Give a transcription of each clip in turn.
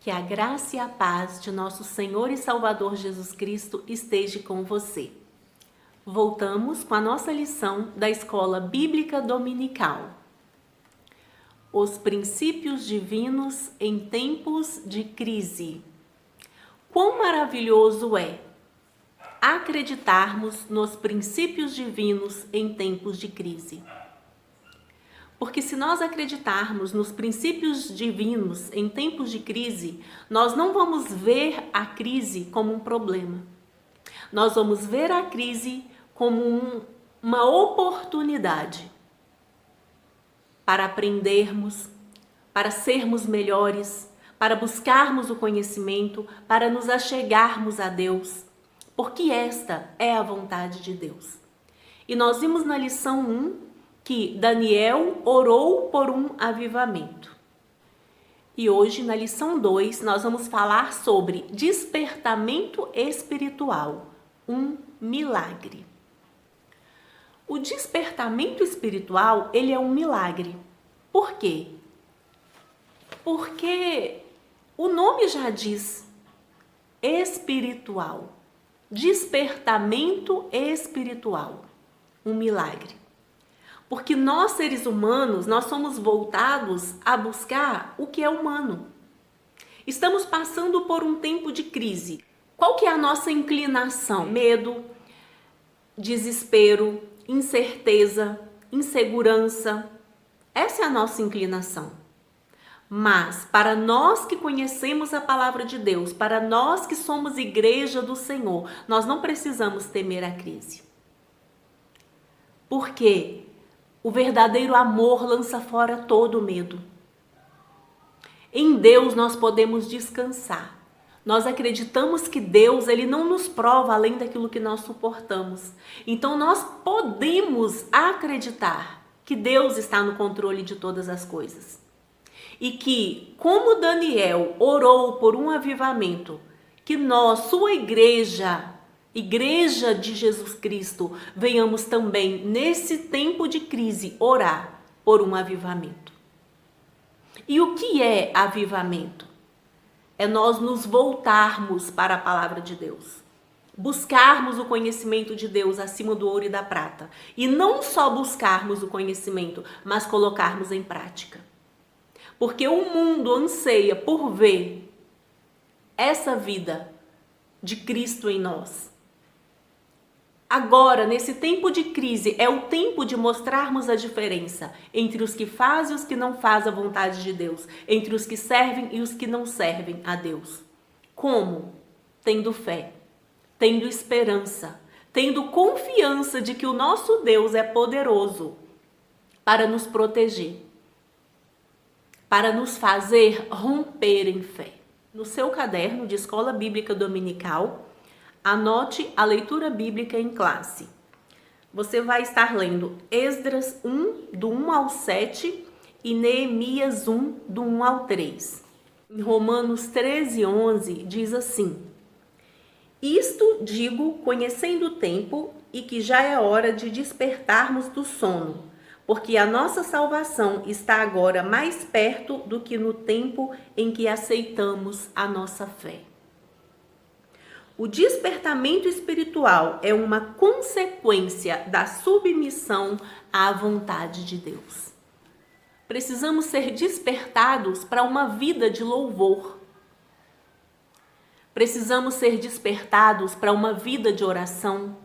Que a graça e a paz de nosso Senhor e Salvador Jesus Cristo esteja com você. Voltamos com a nossa lição da Escola Bíblica Dominical. Os princípios divinos em tempos de crise. Quão maravilhoso é acreditarmos nos princípios divinos em tempos de crise. Porque se nós acreditarmos nos princípios divinos em tempos de crise, nós não vamos ver a crise como um problema. Nós vamos ver a crise como uma oportunidade para aprendermos, para sermos melhores, para buscarmos o conhecimento, para nos achegarmos a Deus, porque esta é a vontade de Deus. E nós vimos na lição 1 que Daniel orou por um avivamento. E hoje, na lição 2, nós vamos falar sobre despertamento espiritual, um milagre. O despertamento espiritual, ele é um milagre. Por quê? Porque o nome já diz espiritual, despertamento espiritual, um milagre. Porque nós, seres humanos, nós somos voltados a buscar o que é humano. Estamos passando por um tempo de crise. Qual que é a nossa inclinação? Medo, desespero, incerteza, insegurança. Essa é a nossa inclinação. Mas, para nós que conhecemos a palavra de Deus, para nós que somos igreja do Senhor, nós não precisamos temer a crise. Por quê? O verdadeiro amor lança fora todo o medo. Em Deus nós podemos descansar. Nós acreditamos que Deus, ele não nos prova além daquilo que nós suportamos. Então nós podemos acreditar que Deus está no controle de todas as coisas. E que, como Daniel orou por um avivamento, que nós, sua igreja de Jesus Cristo, venhamos também, nesse tempo de crise, orar por um avivamento. E o que é avivamento? É nós nos voltarmos para a palavra de Deus. Buscarmos o conhecimento de Deus acima do ouro e da prata. E não só buscarmos o conhecimento, mas colocarmos em prática. Porque o mundo anseia por ver essa vida de Cristo em nós. Agora, nesse tempo de crise, é o tempo de mostrarmos a diferença entre os que fazem e os que não fazem a vontade de Deus, entre os que servem e os que não servem a Deus. Como? Tendo fé, tendo esperança, tendo confiança de que o nosso Deus é poderoso para nos proteger, para nos fazer romper em fé. No seu caderno de Escola Bíblica Dominical, anote a leitura bíblica em classe. Você vai estar lendo Esdras 1, do 1 ao 7 e Neemias 1, do 1 ao 3. Em Romanos 13, 11, diz assim: Isto digo, conhecendo o tempo, e que já é hora de despertarmos do sono, porque a nossa salvação está agora mais perto do que no tempo em que aceitamos a nossa fé. O despertamento espiritual é uma consequência da submissão à vontade de Deus. Precisamos ser despertados para uma vida de louvor. Precisamos ser despertados para uma vida de oração.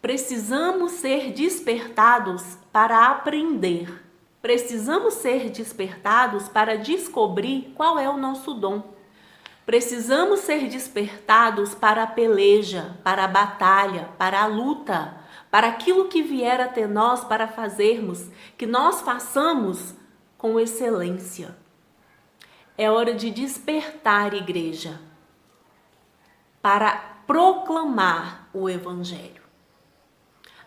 Precisamos ser despertados para aprender. Precisamos ser despertados para descobrir qual é o nosso dom. Precisamos ser despertados para a peleja, para a batalha, para a luta, para aquilo que vier até nós para fazermos, que nós façamos com excelência. É hora de despertar, igreja, para proclamar o Evangelho.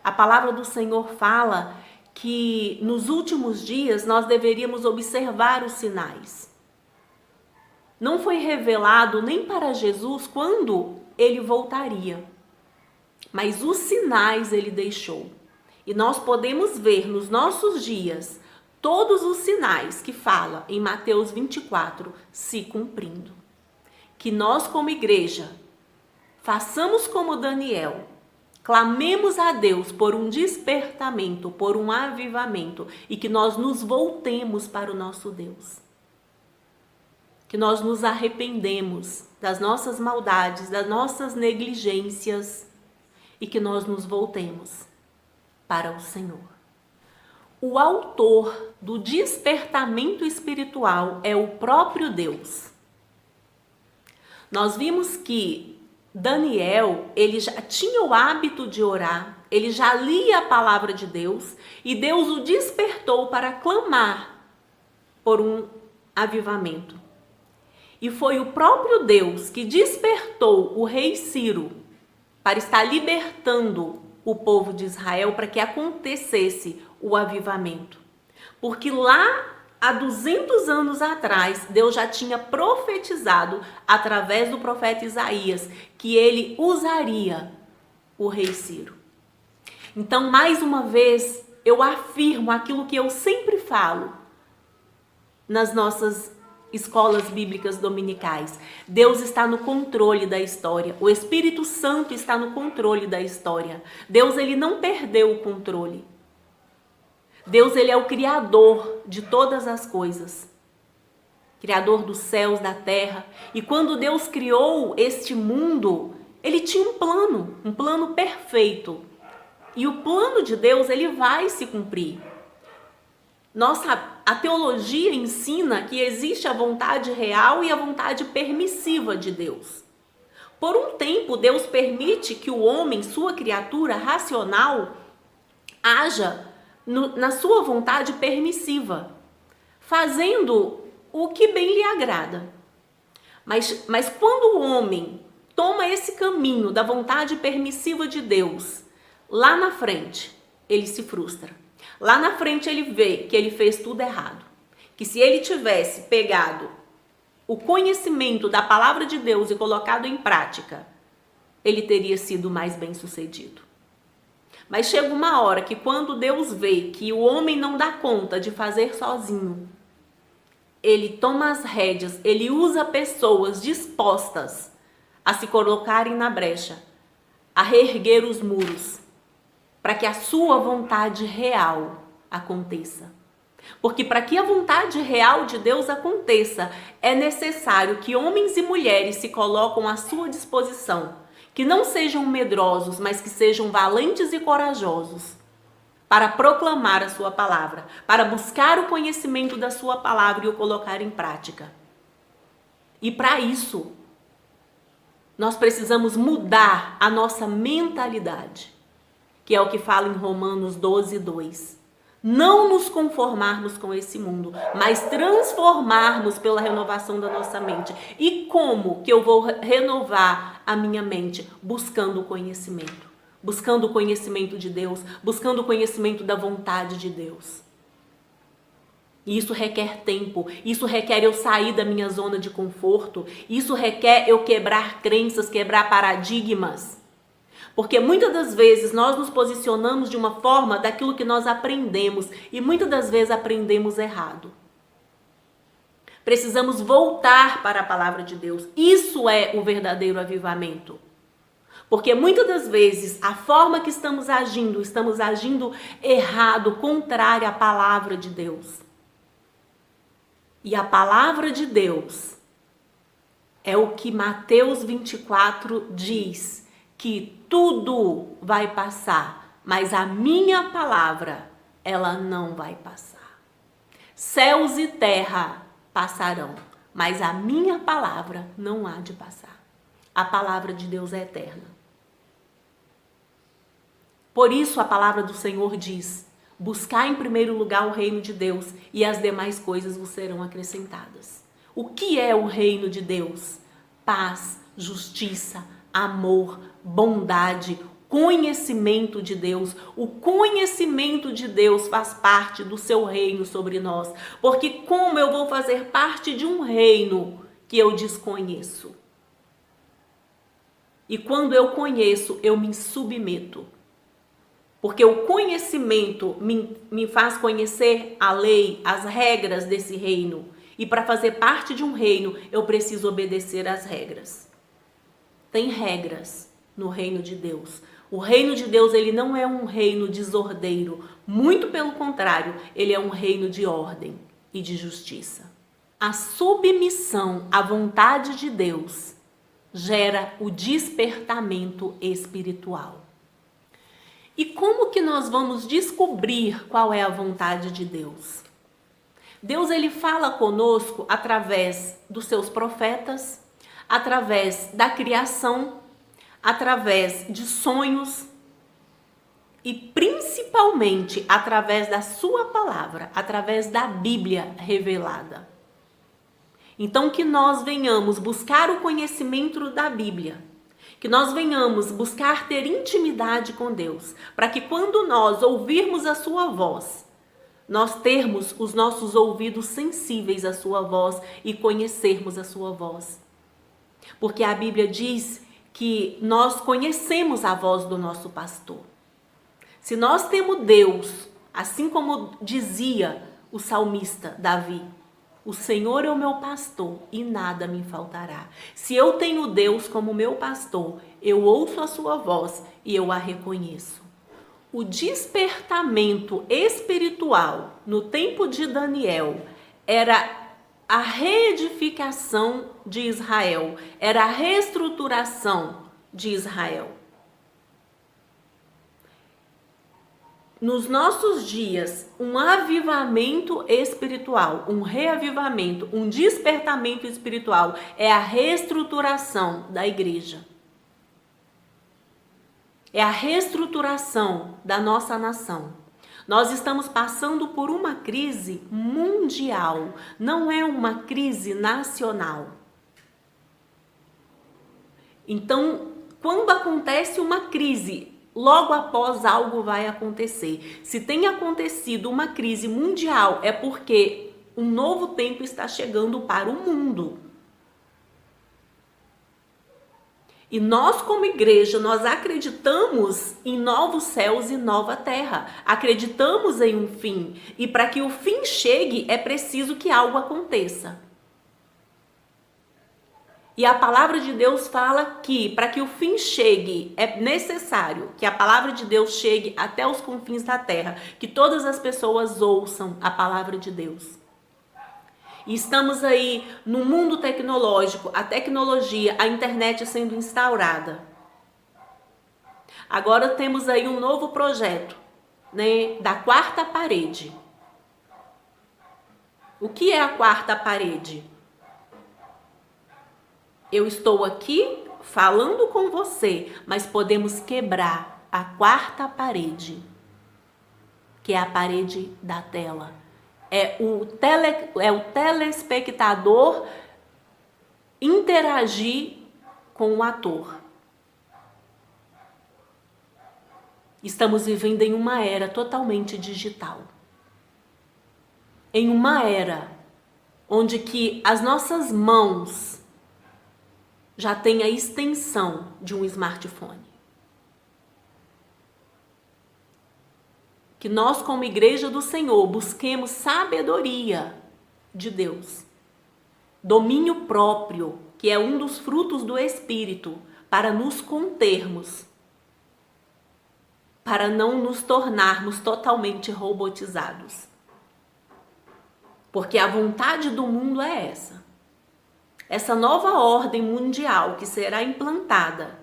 A palavra do Senhor fala que nos últimos dias nós deveríamos observar os sinais. Não foi revelado nem para Jesus quando ele voltaria, mas os sinais ele deixou. E nós podemos ver nos nossos dias todos os sinais que fala em Mateus 24 se cumprindo. que nós como igreja façamos como Daniel, clamemos a Deus por um despertamento, por um avivamento e que nós nos voltemos para o nosso Deus. Que nós nos arrependemos das nossas maldades, das nossas negligências e que nós nos voltemos para o Senhor. O autor do despertamento espiritual é o próprio Deus. Nós vimos que Daniel, ele já tinha o hábito de orar, ele já lia a palavra de Deus e Deus o despertou para clamar por um avivamento. E foi o próprio Deus que despertou o rei Ciro para estar libertando o povo de Israel para que acontecesse o avivamento. Porque lá há 200 anos atrás, Deus já tinha profetizado através do profeta Isaías que ele usaria o rei Ciro. Então, mais uma vez, eu afirmo aquilo que eu sempre falo nas nossas escolas bíblicas dominicais. Deus está no controle da história. O Espírito Santo está no controle da história. Deus, ele não perdeu o controle. Deus, ele é o criador de todas as coisas. Criador dos céus, da terra. E quando Deus criou este mundo, ele tinha um plano perfeito. E o plano de Deus, ele vai se cumprir. A teologia ensina que existe a vontade real e a vontade permissiva de Deus. Por um tempo, Deus permite que o homem, sua criatura racional, haja na sua vontade permissiva, fazendo o que bem lhe agrada. Mas quando o homem toma esse caminho da vontade permissiva de Deus, lá na frente, ele se frustra. Lá na frente ele vê que ele fez tudo errado. Que se ele tivesse pegado o conhecimento da palavra de Deus e colocado em prática, ele teria sido mais bem-sucedido. Mas chega uma hora que quando Deus vê que o homem não dá conta de fazer sozinho, ele toma as rédeas, ele usa pessoas dispostas a se colocarem na brecha, a reerguer os muros, para que a sua vontade real aconteça. Porque para que a vontade real de Deus aconteça, é necessário que homens e mulheres se colocam à sua disposição, que não sejam medrosos, mas que sejam valentes e corajosos, para proclamar a sua palavra, para buscar o conhecimento da sua palavra e o colocar em prática. E para isso, nós precisamos mudar a nossa mentalidade, que é o que fala em Romanos 12:2. Não nos conformarmos com esse mundo, mas transformarmos pela renovação da nossa mente. E como que eu vou renovar a minha mente? Buscando o conhecimento. Buscando o conhecimento de Deus, buscando o conhecimento da vontade de Deus. E isso requer tempo, isso requer eu sair da minha zona de conforto, isso requer eu quebrar crenças, quebrar paradigmas. Porque muitas das vezes nós nos posicionamos de uma forma daquilo que nós aprendemos e muitas das vezes aprendemos errado. Precisamos voltar para a palavra de Deus. Isso é o verdadeiro avivamento. Porque muitas das vezes a forma que estamos agindo errado, contrário à palavra de Deus. E a palavra de Deus é o que Mateus 24 diz, que tudo vai passar, mas a minha palavra, ela não vai passar. Céus e terra passarão, mas a minha palavra não há de passar. A palavra de Deus é eterna. Por isso a palavra do Senhor diz: buscar em primeiro lugar o reino de Deus e as demais coisas vos serão acrescentadas. O que é o reino de Deus? Paz, justiça, amor, bondade, conhecimento de Deus. O conhecimento de Deus faz parte do seu reino sobre nós. Porque como eu vou fazer parte de um reino que eu desconheço? E quando eu conheço, eu me submeto. Porque o conhecimento me faz conhecer a lei, as regras desse reino. E para fazer parte de um reino, eu preciso obedecer às regras. Tem regras no reino de Deus. O reino de Deus, ele não é um reino desordeiro. Muito pelo contrário, ele é um reino de ordem e de justiça. A submissão à vontade de Deus gera o despertamento espiritual. E como que nós vamos descobrir qual é a vontade de Deus? Deus, ele fala conosco através dos seus profetas, através da criação, através de sonhos e principalmente através da sua palavra, através da Bíblia revelada. Então, que nós venhamos buscar o conhecimento da Bíblia, que nós venhamos buscar ter intimidade com Deus, para que quando nós ouvirmos a sua voz, nós termos os nossos ouvidos sensíveis à sua voz e conhecermos a sua voz. Porque a Bíblia diz que nós conhecemos a voz do nosso pastor. Se nós temos Deus, assim como dizia o salmista Davi, o Senhor é o meu pastor e nada me faltará. Se eu tenho Deus como meu pastor, eu ouço a sua voz e eu a reconheço. O despertamento espiritual no tempo de Daniel era a reedificação de Israel, era a reestruturação de Israel. Nos nossos dias, um avivamento espiritual, um reavivamento, um despertamento espiritual é a reestruturação da igreja. É a reestruturação da nossa nação. Nós estamos passando por uma crise mundial, não é uma crise nacional. Então, quando acontece uma crise, logo após algo vai acontecer. Se tem acontecido uma crise mundial, é porque um novo tempo está chegando para o mundo. E nós, como igreja, nós acreditamos em novos céus e nova terra. Acreditamos em um fim. E para que o fim chegue, é preciso que algo aconteça. E a palavra de Deus fala que para que o fim chegue, é necessário que a palavra de Deus chegue até os confins da terra, que todas as pessoas ouçam a palavra de Deus. E estamos aí no mundo tecnológico, a tecnologia, a internet sendo instaurada. Agora temos aí um novo projeto, né, da quarta parede. O que é a quarta parede? Eu estou aqui falando com você, mas podemos quebrar a quarta parede, que é a parede da tela. É o telespectador interagir com o ator. Estamos vivendo em uma era totalmente digital. Em uma era onde que as nossas mãos já têm a extensão de um smartphone. Que nós, como igreja do Senhor, busquemos sabedoria de Deus, domínio próprio, que é um dos frutos do Espírito, para nos contermos, para não nos tornarmos totalmente robotizados. Porque a vontade do mundo é essa. Essa nova ordem mundial que será implantada,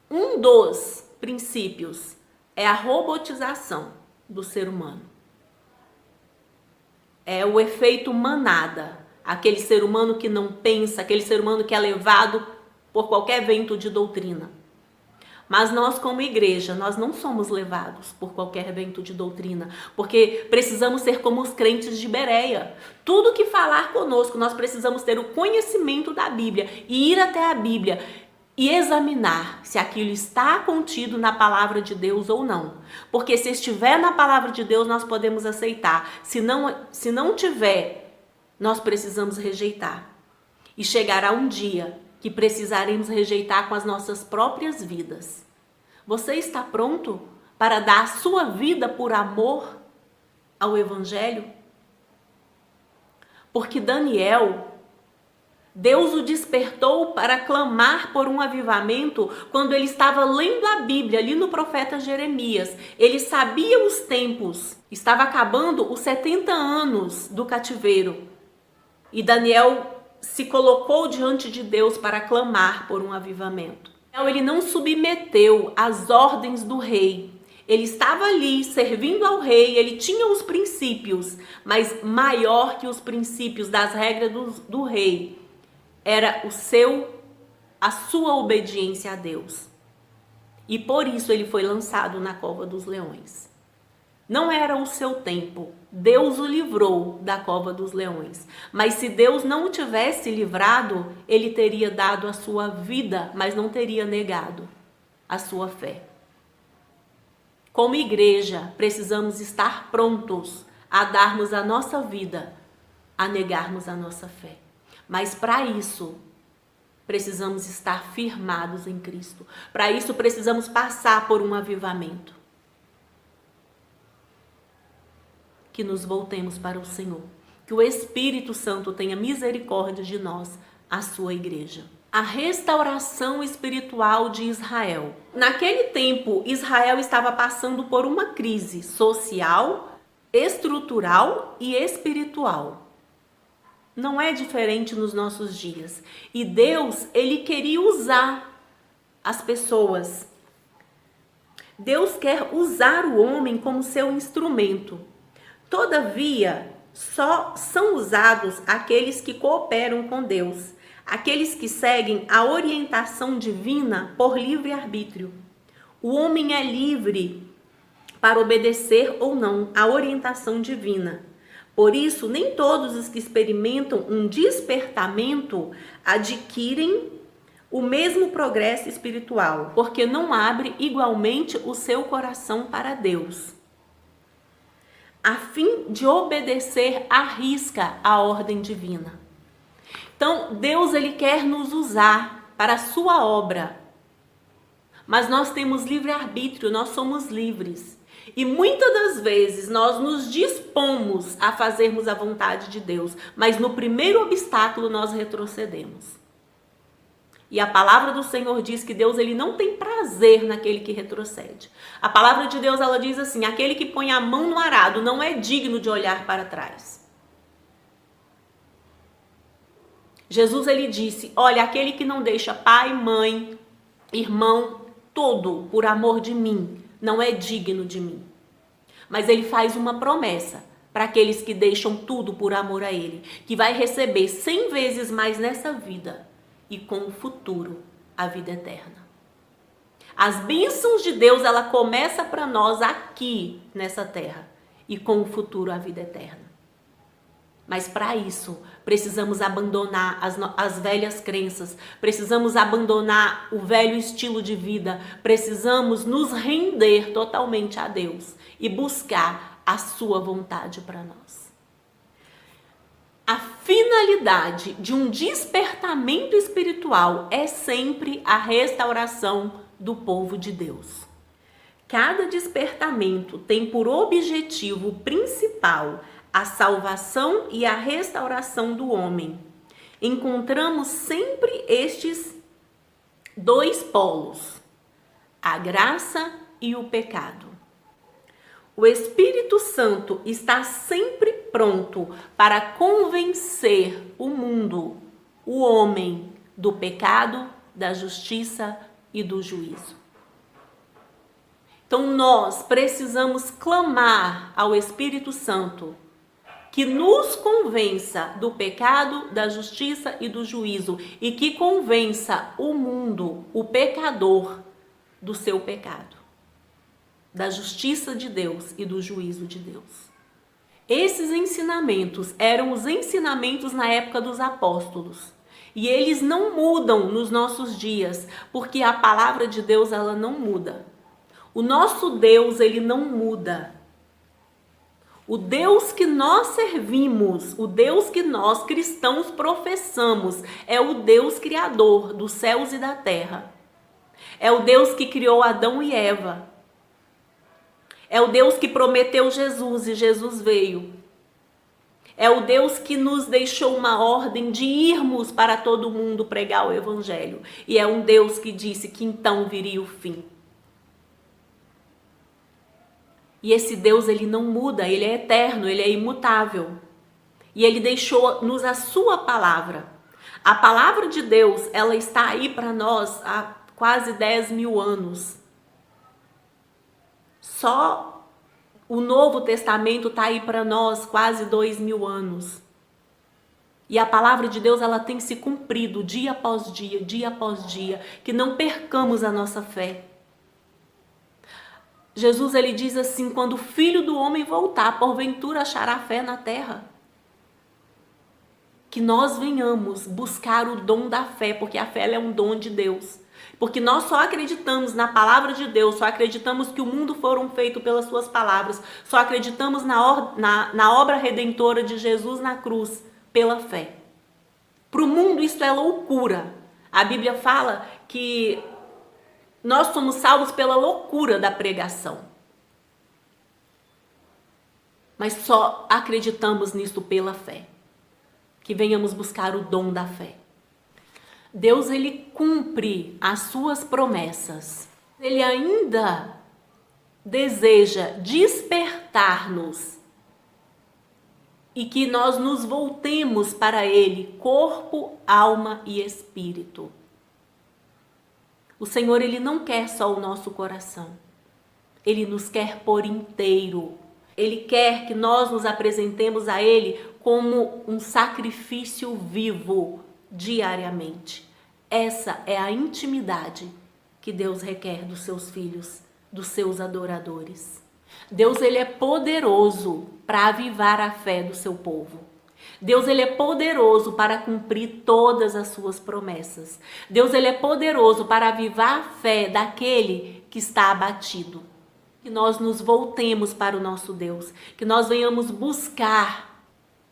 um dos princípios é a robotização do ser humano. É o efeito manada, aquele ser humano que não pensa, aquele ser humano que é levado por qualquer vento de doutrina. Mas nós, como igreja, nós não somos levados por qualquer vento de doutrina, porque precisamos ser como os crentes de Bereia. Tudo que falar conosco, nós precisamos ter o conhecimento da Bíblia e ir até a Bíblia e examinar se aquilo está contido na palavra de Deus ou não. Porque se estiver na palavra de Deus, nós podemos aceitar. Se não tiver, nós precisamos rejeitar. E chegará um dia que precisaremos rejeitar com as nossas próprias vidas. Você está pronto para dar a sua vida por amor ao Evangelho? Porque Daniel, Deus o despertou para clamar por um avivamento quando ele estava lendo a Bíblia, ali no profeta Jeremias. Ele sabia os tempos, estava acabando os 70 anos do cativeiro. E Daniel se colocou diante de Deus para clamar por um avivamento. Ele não submeteu às ordens do rei. Ele estava ali servindo ao rei, ele tinha os princípios, mas maior que os princípios das regras do rei era a sua obediência a Deus. E por isso ele foi lançado na cova dos leões. Não era o seu tempo. Deus o livrou da cova dos leões. Mas se Deus não o tivesse livrado, ele teria dado a sua vida, mas não teria negado a sua fé. Como igreja, precisamos estar prontos a darmos a nossa vida, a negarmos a nossa fé. Mas para isso, precisamos estar firmados em Cristo. Para isso, precisamos passar por um avivamento. Que nos voltemos para o Senhor. Que o Espírito Santo tenha misericórdia de nós, a sua igreja. A restauração espiritual de Israel. Naquele tempo, Israel estava passando por uma crise social, estrutural e espiritual. Não é diferente nos nossos dias. E Deus, ele queria usar as pessoas. Deus quer usar o homem como seu instrumento. Todavia, só são usados aqueles que cooperam com Deus, aqueles que seguem a orientação divina por livre-arbítrio. O homem é livre para obedecer ou não à orientação divina. Por isso, nem todos os que experimentam um despertamento adquirem o mesmo progresso espiritual, porque não abre igualmente o seu coração para Deus, a fim de obedecer à risca a ordem divina. Então, Deus, ele quer nos usar para a sua obra, mas nós temos livre-arbítrio, nós somos livres. E muitas das vezes nós nos dispomos a fazermos a vontade de Deus, mas no primeiro obstáculo nós retrocedemos. E a palavra do Senhor diz que Deus, ele não tem prazer naquele que retrocede. A palavra de Deus, ela diz assim: aquele que põe a mão no arado não é digno de olhar para trás. Jesus, ele disse: olha, aquele que não deixa pai, mãe, irmão, tudo por amor de mim, não é digno de mim. Mas ele faz uma promessa para aqueles que deixam tudo por amor a ele, que vai receber 100 vezes mais nessa vida e com o futuro a vida eterna. As bênçãos de Deus, ela começa para nós aqui nessa terra e com o futuro a vida eterna. Mas para isso, precisamos abandonar as velhas crenças, precisamos abandonar o velho estilo de vida, precisamos nos render totalmente a Deus e buscar a sua vontade para nós. A finalidade de um despertamento espiritual é sempre a restauração do povo de Deus. Cada despertamento tem por objetivo principal a salvação e a restauração do homem. Encontramos sempre estes dois polos, a graça e o pecado. O Espírito Santo está sempre pronto para convencer o mundo, o homem, do pecado, da justiça e do juízo. Então nós precisamos clamar ao Espírito Santo que nos convença do pecado, da justiça e do juízo, e que convença o mundo, o pecador, do seu pecado, da justiça de Deus e do juízo de Deus. Esses ensinamentos eram os ensinamentos na época dos apóstolos, e eles não mudam nos nossos dias, porque a palavra de Deus, ela não muda. O nosso Deus, ele não muda. O Deus que nós servimos, o Deus que nós cristãos professamos, é o Deus criador dos céus e da terra. É o Deus que criou Adão e Eva. É o Deus que prometeu Jesus e Jesus veio. É o Deus que nos deixou uma ordem de irmos para todo mundo pregar o Evangelho. E é um Deus que disse que então viria o fim. E esse Deus, ele não muda, ele é eterno, ele é imutável. E ele deixou-nos a sua palavra. A palavra de Deus, ela está aí para nós há quase 10 mil anos. Só o Novo Testamento está aí para nós quase 2.000 anos. E a palavra de Deus, ela tem se cumprido dia após dia, que não percamos a nossa fé. Jesus, ele diz assim, quando o Filho do Homem voltar, porventura achará fé na terra. Que nós venhamos buscar o dom da fé, porque a fé ela é um dom de Deus. Porque nós só acreditamos na palavra de Deus, só acreditamos que o mundo foram feito pelas suas palavras, só acreditamos na obra redentora de Jesus na cruz pela fé. Para o mundo isso é loucura. A Bíblia fala que nós somos salvos pela loucura da pregação. Mas só acreditamos nisso pela fé. Que venhamos buscar o dom da fé. Deus, ele cumpre as suas promessas. Ele ainda deseja despertar-nos e que nós nos voltemos para ele, corpo, alma e espírito. O Senhor, ele não quer só o nosso coração. Ele nos quer por inteiro. Ele quer que nós nos apresentemos a ele como um sacrifício vivo, diariamente. Essa é a intimidade que Deus requer dos seus filhos, dos seus adoradores. Deus, ele é poderoso para avivar a fé do seu povo. Deus, ele é poderoso para cumprir todas as suas promessas. Deus, ele é poderoso para avivar a fé daquele que está abatido. Que nós nos voltemos para o nosso Deus, que nós venhamos buscar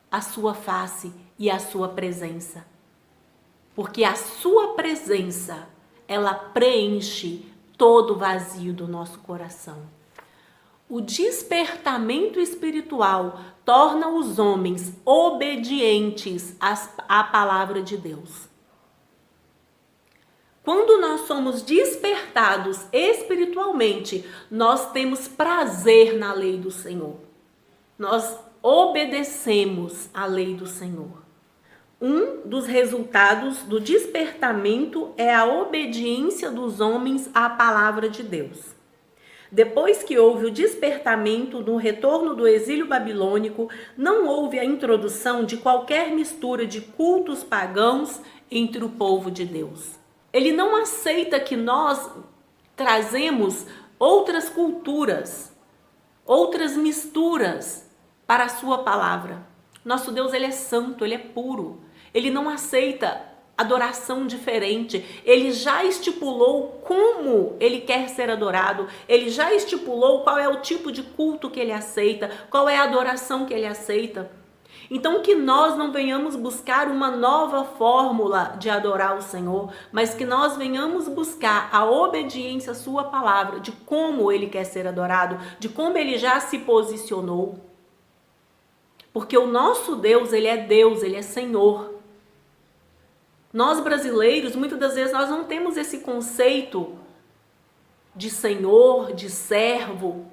a sua face e a sua presença. Porque a sua presença, ela preenche todo o vazio do nosso coração. O despertamento espiritual torna os homens obedientes à palavra de Deus. Quando nós somos despertados espiritualmente, nós temos prazer na lei do Senhor. Nós obedecemos à lei do Senhor. Um dos resultados do despertamento é a obediência dos homens à palavra de Deus. Depois que houve o despertamento no retorno do exílio babilônico, não houve a introdução de qualquer mistura de cultos pagãos entre o povo de Deus. Ele não aceita que nós trazemos outras culturas, outras misturas para a sua palavra. Nosso Deus, ele é santo, ele é puro. Ele não aceita adoração diferente. Ele já estipulou como ele quer ser adorado. Ele já estipulou qual é o tipo de culto que ele aceita, qual é a adoração que ele aceita. Então que nós não venhamos buscar uma nova fórmula de adorar o Senhor, mas que nós venhamos buscar a obediência à sua palavra, de como ele quer ser adorado, de como ele já se posicionou. Porque o nosso Deus, ele é Senhor. Nós brasileiros, muitas das vezes, nós não temos esse conceito de Senhor, de servo.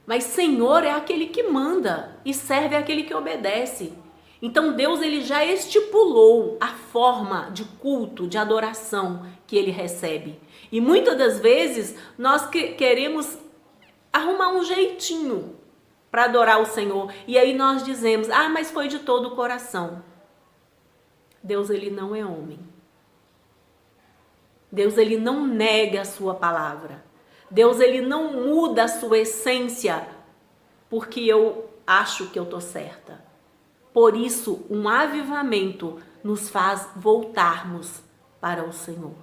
Mas Senhor é aquele que manda e servo é aquele que obedece. Então Deus, ele já estipulou a forma de culto, de adoração que ele recebe. E muitas das vezes nós queremos arrumar um jeitinho para adorar o Senhor. E aí nós dizemos, mas foi de todo o coração. Deus, ele não é homem. Deus, ele não nega a sua palavra. Deus, ele não muda a sua essência porque eu acho que eu estou certa. Por isso, um avivamento nos faz voltarmos para o Senhor.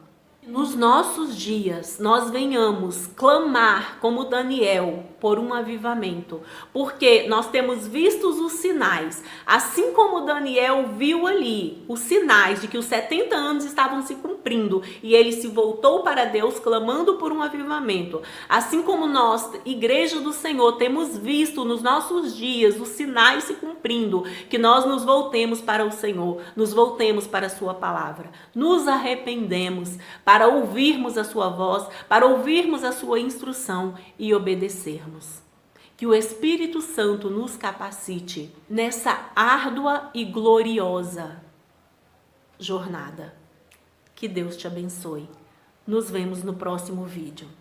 nos nossos dias nós venhamos clamar como Daniel por um avivamento, porque nós temos visto os sinais, assim como Daniel viu ali os sinais de que os 70 anos estavam se cumprindo e ele se voltou para Deus clamando por um avivamento, assim como nós, Igreja do Senhor, temos visto nos nossos dias os sinais se cumprindo, que nós nos voltemos para o Senhor, nos voltemos para a sua palavra, nos arrependemos para ouvirmos a sua voz, para ouvirmos a sua instrução e obedecermos. Que o Espírito Santo nos capacite nessa árdua e gloriosa jornada. Que Deus te abençoe. Nos vemos no próximo vídeo.